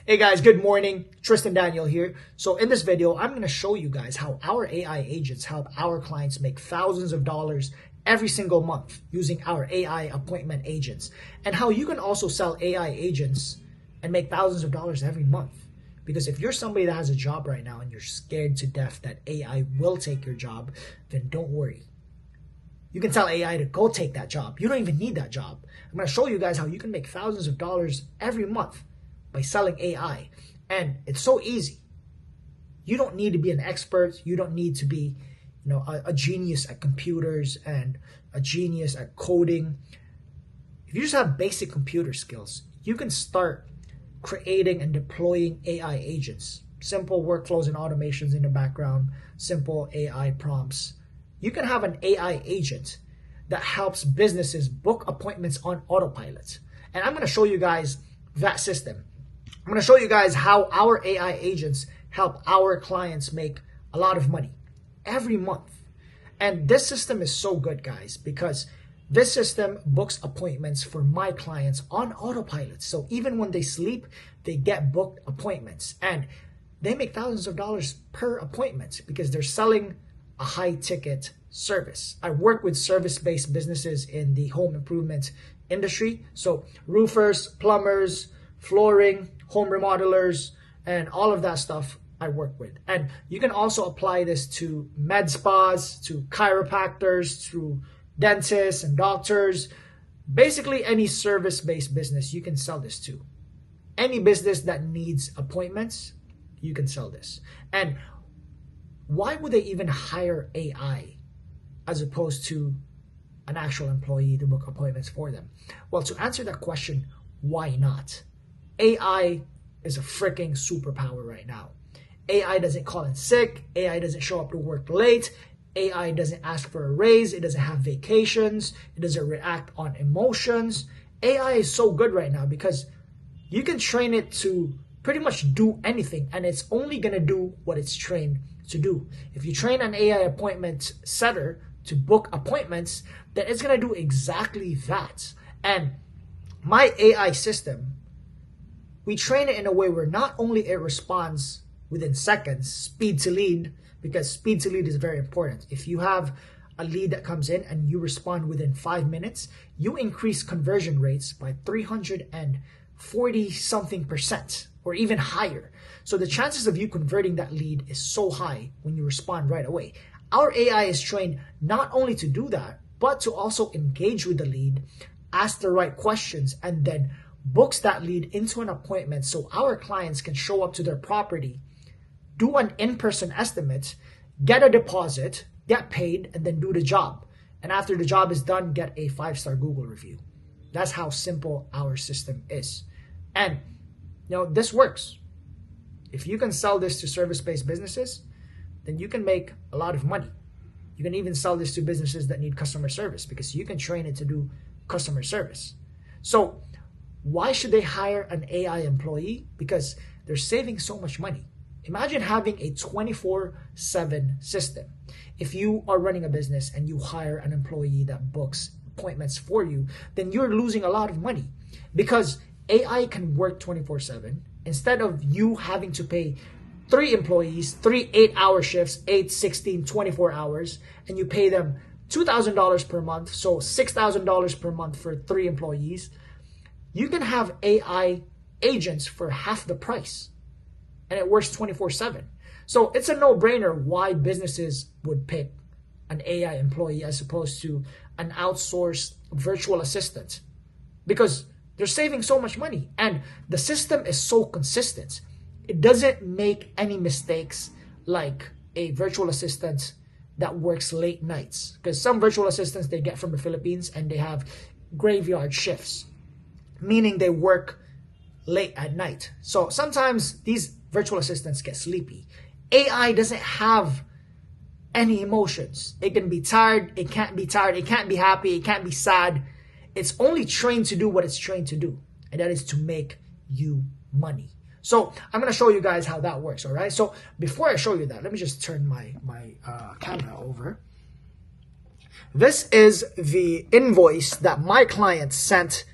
Hey guys, good morning. Tristan Daniel here. So in this video, I'm going to show you guys how our AI agents help our clients make thousands of dollars every single month using our AI appointment agents, and how you can also sell AI agents and make thousands of dollars every month. Because if you're somebody that has a job right now and you're scared to death that AI will take your job, then don't worry. You can tell AI to go take that job. You don't even need that job. I'm going to show you guys how you can make thousands of dollars every month by selling AI. And it's so easy. You don't need to be an expert. You don't need to be, a genius at computers and a genius at coding. If you just have basic computer skills, you can start creating and deploying AI agents. Simple workflows and automations in the background, simple AI prompts. You can have an AI agent that helps businesses book appointments on autopilot. And I'm going to show you guys that system. I'm going to show you guys how our AI agents help our clients make a lot of money every month. And this system is so good, guys, because this system books appointments for my clients on autopilot. So even when they sleep, they get booked appointments. And they make thousands of dollars per appointment because they're selling a high-ticket service. I work with service-based businesses in the home improvement industry. So roofers, plumbers, flooring, home remodelers, and all of that stuff I work with. And you can also apply this to med spas, to chiropractors, to dentists and doctors. Basically, any service-based business you can sell this to. Any business that needs appointments, you can sell this. And why would they even hire AI as opposed to an actual employee to book appointments for them? Well, to answer that question, why not? AI is a freaking superpower right now. AI doesn't call in sick. AI doesn't show up to work late. AI doesn't ask for a raise. It doesn't have vacations. It doesn't react on emotions. AI is so good right now because you can train it to pretty much do anything, and it's only going to do what it's trained to do. If you train an AI appointment setter to book appointments, then it's going to do exactly that. And my AI system, we train it in a way where not only it responds within seconds, speed to lead, because speed to lead is very important. If you have a lead that comes in and you respond within 5 minutes, you increase conversion rates by 340 something percent or even higher. So the chances of you converting that lead is so high when you respond right away. Our AI is trained not only to do that, but to also engage with the lead, ask the right questions, and then books that lead into an appointment so our clients can show up to their property, do an in-person estimate, get a deposit, get paid, and then do the job. And after the job is done, get a 5-star Google review. That's how simple our system is. And this works. If you can sell this to service-based businesses, then you can make a lot of money. You can even sell this to businesses that need customer service because you can train it to do customer service. So why should they hire an AI employee? Because they're saving so much money. Imagine having a 24/7 system. If you are running a business and you hire an employee that books appointments for you, then you're losing a lot of money because AI can work 24/7 instead of you having to pay 3 employees, 3 8-hour shifts, 8, 16, 24 hours, and you pay them $2,000 per month, so $6,000 per month for 3 employees. You can have AI agents for half the price, and it works 24/7. So it's a no-brainer why businesses would pick an AI employee as opposed to an outsourced virtual assistant, because they're saving so much money, and the system is so consistent. It doesn't make any mistakes like a virtual assistant that works late nights, because some virtual assistants they get from the Philippines and they have graveyard shifts, meaning they work late at night. So sometimes these virtual assistants get sleepy. AI doesn't have any emotions. It can be tired, it can't be tired, it can't be happy, it can't be sad. It's only trained to do what it's trained to do, and that is to make you money. So I'm going to show you guys how that works, all right? So before I show you that, let me just turn my camera over. This is the invoice that my client sent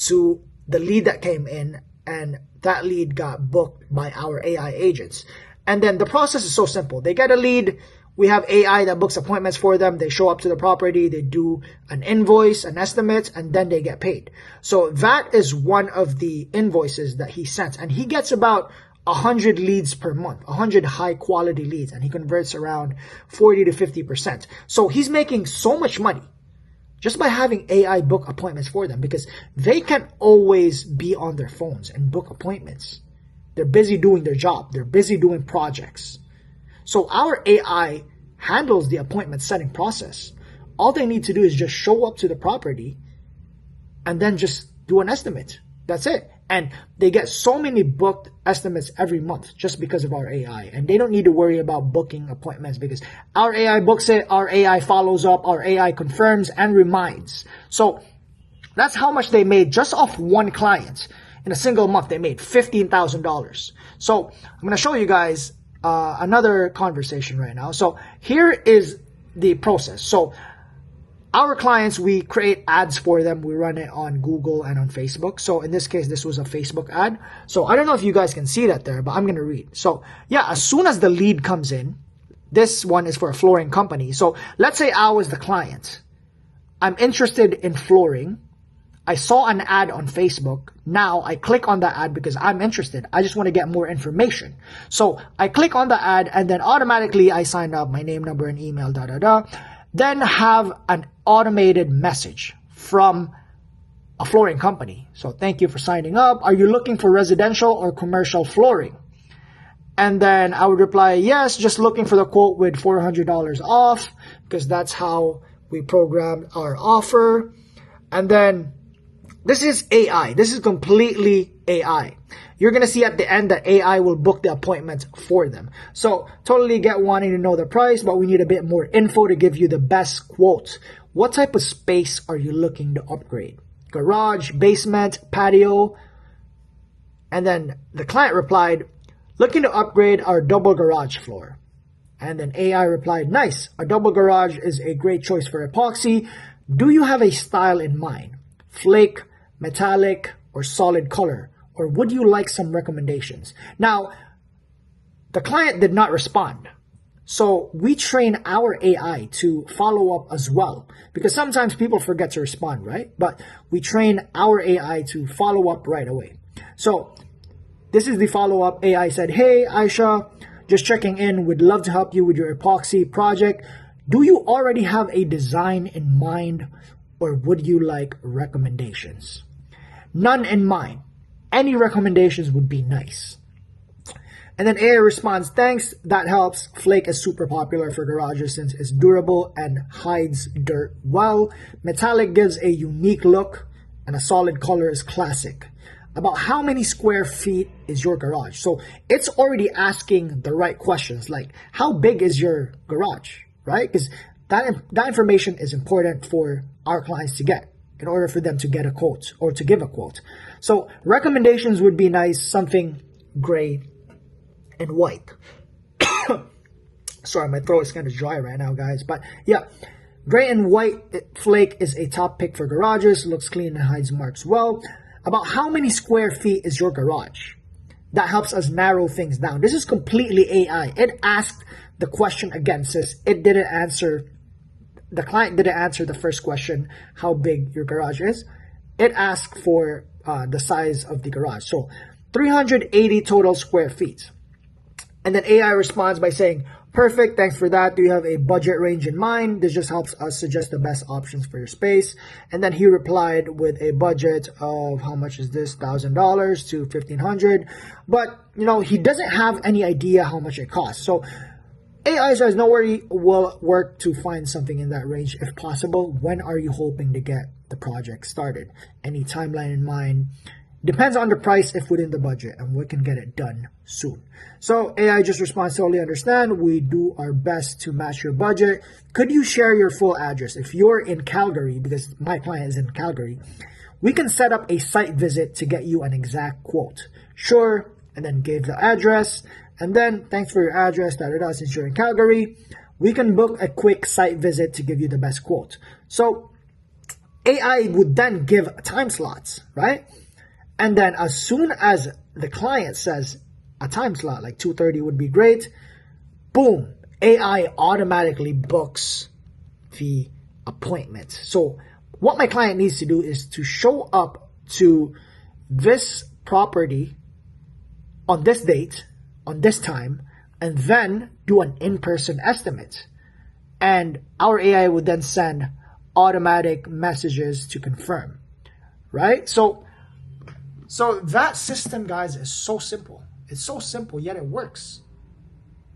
to the lead that came in, and that lead got booked by our AI agents. And then the process is so simple. They get a lead. We have AI that books appointments for them. They show up to the property. They do an invoice, an estimate, and then they get paid. So that is one of the invoices that he sends. And he gets about 100 leads per month, 100 high quality leads, and he converts around 40 to 50%. So he's making so much money just by having AI book appointments for them, because they can't always be on their phones and book appointments. They're busy doing their job. They're busy doing projects. So our AI handles the appointment setting process. All they need to do is just show up to the property and then just do an estimate. That's it. And they get so many booked estimates every month just because of our AI. And they don't need to worry about booking appointments because our AI books it, our AI follows up, our AI confirms and reminds. So that's how much they made just off one client. In a single month, they made $15,000. So I'm going to show you guys another conversation right now. So here is the process. So our clients, we create ads for them. We run it on Google and on Facebook. So in this case, this was a Facebook ad. So I don't know if you guys can see that there, but I'm going to read. So yeah, as soon as the lead comes in, this one is for a flooring company. So let's say I was the client. I'm interested in flooring. I saw an ad on Facebook. Now I click on that ad because I'm interested. I just want to get more information. So I click on the ad and then automatically I sign up, my name, number, and email, Then have an automated message from a flooring company. So thank you for signing up. Are you looking for residential or commercial flooring? And then I would reply, yes, just looking for the quote with $400 off because that's how we programmed our offer. And then this is AI. This is completely AI. You're going to see at the end that AI will book the appointments for them. So totally get wanting to know the price, but we need a bit more info to give you the best quote. What type of space are you looking to upgrade? Garage, basement, patio? And then the client replied, looking to upgrade our double garage floor. And then AI replied, nice. A double garage is a great choice for epoxy. Do you have a style in mind? Flake, metallic, or solid color? Or would you like some recommendations? Now, the client did not respond. So we train our AI to follow up as well. Because sometimes people forget to respond, right? But we train our AI to follow up right away. So this is the follow-up. AI said, hey, Aisha, just checking in. Would love to help you with your epoxy project. Do you already have a design in mind? Or would you like recommendations? None in mind. Any recommendations would be nice. And then AI responds, thanks, that helps. Flake is super popular for garages since it's durable and hides dirt well. Metallic gives a unique look and a solid color is classic. About how many square feet is your garage? So it's already asking the right questions, like how big is your garage, right? Because that information is important for our clients to get in order for them to get a quote or to give a quote. So recommendations would be nice, something gray and white. Sorry, my throat is kind of dry right now, guys. But yeah, gray and white flake is a top pick for garages. Looks clean and hides marks well. About how many square feet is your garage? That helps us narrow things down. This is completely AI. It asked the question again, since it didn't answer. The client didn't answer the first question, how big your garage is. It asked for the size of the garage. So 380 total square feet. And then AI responds by saying, perfect, thanks for that. Do you have a budget range in mind? This just helps us suggest the best options for your space. And then he replied with a budget of, how much is this? $1,000 to $1,500. But, he doesn't have any idea how much it costs. So AI says, no worry, we'll work to find something in that range if possible. When are you hoping to get the project started? Any timeline in mind? Depends on the price if within the budget, and we can get it done soon. So AI just responds, totally understand. We do our best to match your budget. Could you share your full address? If you're in Calgary, because my client is in Calgary, we can set up a site visit to get you an exact quote. Sure, and then gave the address. And then, thanks for your address, since you're in Calgary, we can book a quick site visit to give you the best quote. So AI would then give time slots, right? And then as soon as the client says a time slot, like 2:30 would be great, boom, AI automatically books the appointment. So what my client needs to do is to show up to this property on this date, on this time, and then do an in-person estimate. And our AI would then send automatic messages to confirm, right? So that system, guys, is so simple. It's so simple, yet it works.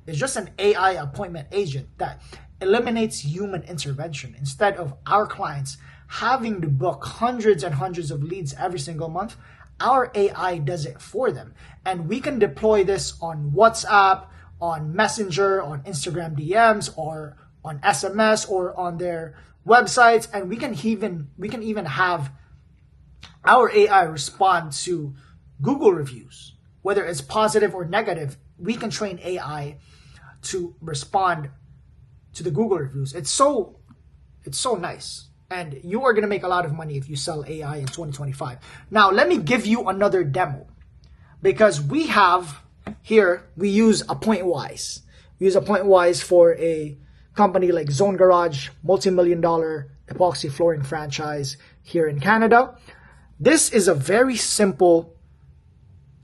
It's just an AI appointment agent that eliminates human intervention. Instead of our clients having to book hundreds and hundreds of leads every single month, our AI does it for them. And we can deploy this on WhatsApp, on Messenger, on Instagram DMs, or on SMS, or on their websites. And we can even have our AI respond to Google reviews, whether it's positive or negative. We can train AI to respond to the Google reviews. It's so nice. And you are going to make a lot of money if you sell AI in 2025. Now, let me give you another demo. Because we have here, we use AppointWise. We use AppointWise for a company like Zone Garage, multi-million-dollar epoxy flooring franchise here in Canada. This is a very simple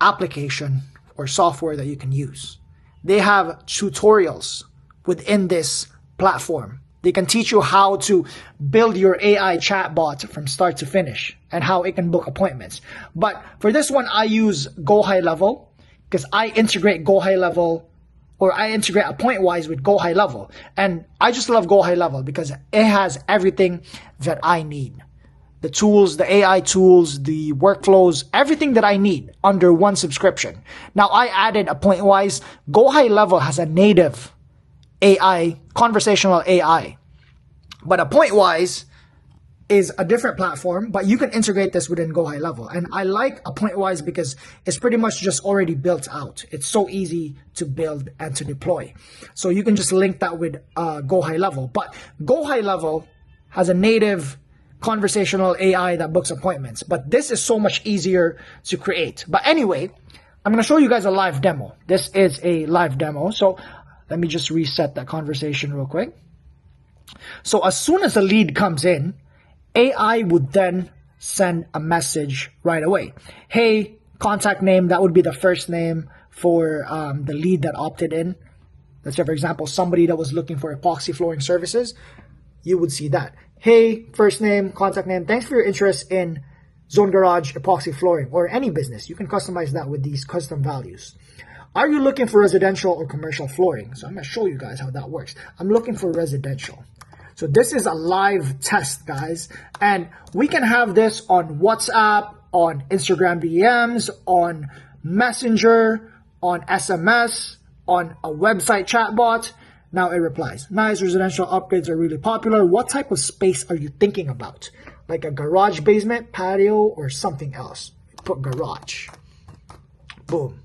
application or software that you can use. They have tutorials within this platform. They can teach you how to build your AI chatbot from start to finish and how it can book appointments. But for this one, I use Go High Level because I integrate Go High Level, or I integrate AppointWise with Go High Level. And I just love Go High Level because it has everything that I need. The tools, the AI tools, the workflows, everything that I need under one subscription. Now, I added AppointWise. Go High Level has a native AI, conversational AI. But AppointWise is a different platform, but you can integrate this within Go High Level. And I like AppointWise because it's pretty much just already built out. It's so easy to build and to deploy. So you can just link that with Go High Level. But Go High Level has a native conversational AI that books appointments. But this is so much easier to create. But anyway, I'm going to show you guys a live demo. This is a live demo. So let me just reset that conversation real quick. So as soon as a lead comes in, AI would then send a message right away. Hey, contact name, that would be the first name for the lead that opted in. Let's say, for example, somebody that was looking for epoxy flooring services, you would see that. Hey, first name, contact name, thanks for your interest in Zone Garage epoxy flooring or any business. You can customize that with these custom values. Are you looking for residential or commercial flooring? So I'm going to show you guys how that works. I'm looking for residential. So this is a live test, guys. And we can have this on WhatsApp, on Instagram DMs, on Messenger, on SMS, on a website chatbot. Now it replies, nice, residential upgrades are really popular. What type of space are you thinking about? Like a garage basement, patio, or something else? Put garage. Boom.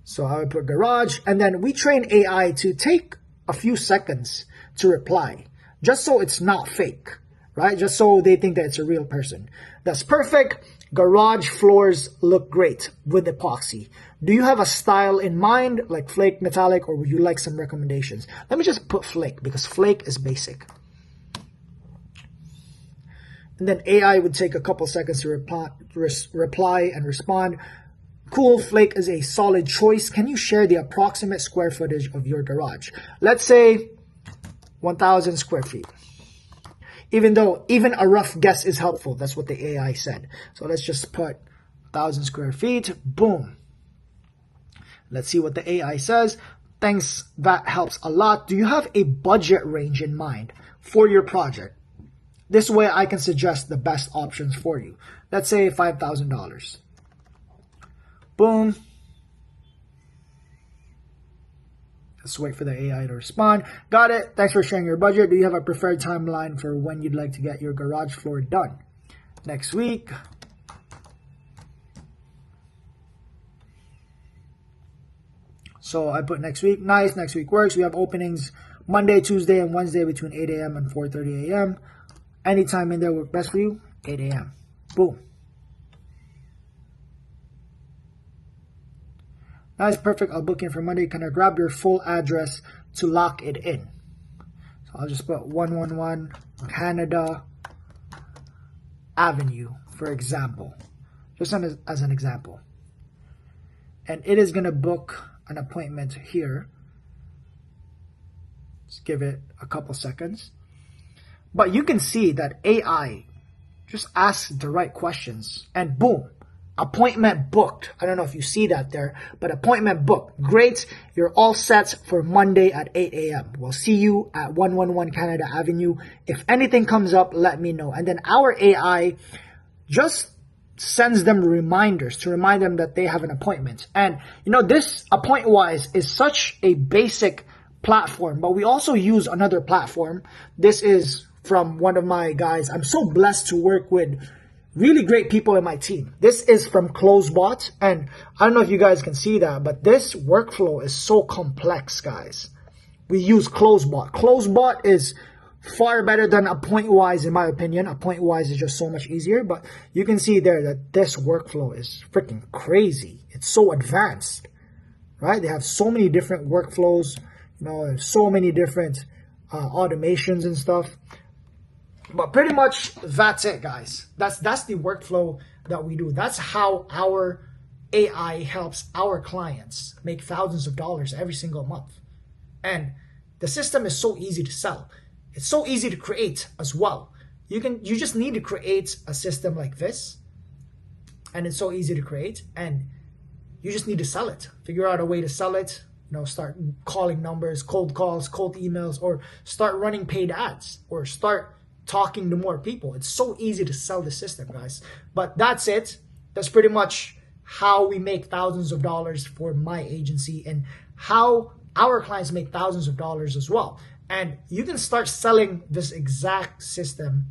So I would put garage, and then we train AI to take a few seconds to reply, just so it's not fake, right? Just so they think that it's a real person. That's perfect. Garage floors look great with epoxy. Do you have a style in mind, like flake, metallic, or would you like some recommendations? Let me just put flake, because flake is basic. And then AI would take a couple seconds to reply and respond. Cool, flake is a solid choice. Can you share the approximate square footage of your garage? Let's say 1,000 square feet. Even a rough guess is helpful. That's what the AI said. So let's just put 1,000 square feet. Boom. Let's see what the AI says. Thanks, that helps a lot. Do you have a budget range in mind for your project? This way I can suggest the best options for you. Let's say $5,000. Boom. Let's wait for the AI to respond. Got it. Thanks for sharing your budget. Do you have a preferred timeline for when you'd like to get your garage floor done? Next week. So I put next week. Nice. Next week works. We have openings Monday, Tuesday, and Wednesday between 8 a.m. and 4:30 a.m. Anytime in there work best for you. 8 a.m. Boom. Nice, perfect. I'll book in for Monday. Can I grab your full address to lock it in? So I'll just put 111 Canada Avenue, for example. Just as an example. And it is going to book an appointment here. Just give it a couple seconds. But you can see that AI just asks the right questions and boom, appointment booked. I don't know if you see that there, but appointment booked. Great. You're all set for Monday at 8 a.m. We'll see you at 111 Canada Avenue. If anything comes up, let me know. And then our AI just sends them reminders to remind them that they have an appointment. And you know, this AppointWise is such a basic platform, but we also use another platform. This is from one of my guys. I'm so blessed to work with really great people in my team. This is from CloseBot, and I don't know if you guys can see that, but this workflow is so complex, guys. We use CloseBot. CloseBot is far better than AppointWise in my opinion. AppointWise is just so much easier, but you can see there that this workflow is freaking crazy. It's so advanced, right? They have so many different workflows, you know, so many different automations and stuff. But pretty much that's it, guys. That's the workflow that we do. That's how our AI helps our clients make thousands of dollars every single month. And the system is so easy to sell. It's so easy to create as well. You just need to create a system like this, and it's so easy to create, and you just need to sell it. Figure out a way to sell it. You know, start calling numbers, cold calls, cold emails, or start running paid ads, or start talking to more people. It's so easy to sell the system, guys. But that's it. That's pretty much how we make thousands of dollars for my agency and how our clients make thousands of dollars as well. And you can start selling this exact system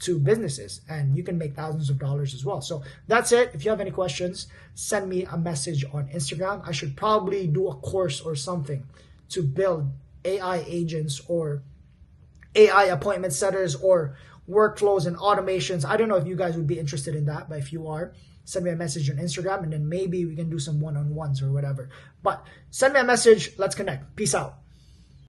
to businesses and you can make thousands of dollars as well. So that's it. If you have any questions, send me a message on Instagram. I should probably do a course or something to build AI agents or AI appointment setters or workflows and automations. I don't know if you guys would be interested in that, but if you are, send me a message on Instagram and then maybe we can do some one-on-ones or whatever. But send me a message. Let's connect. Peace out.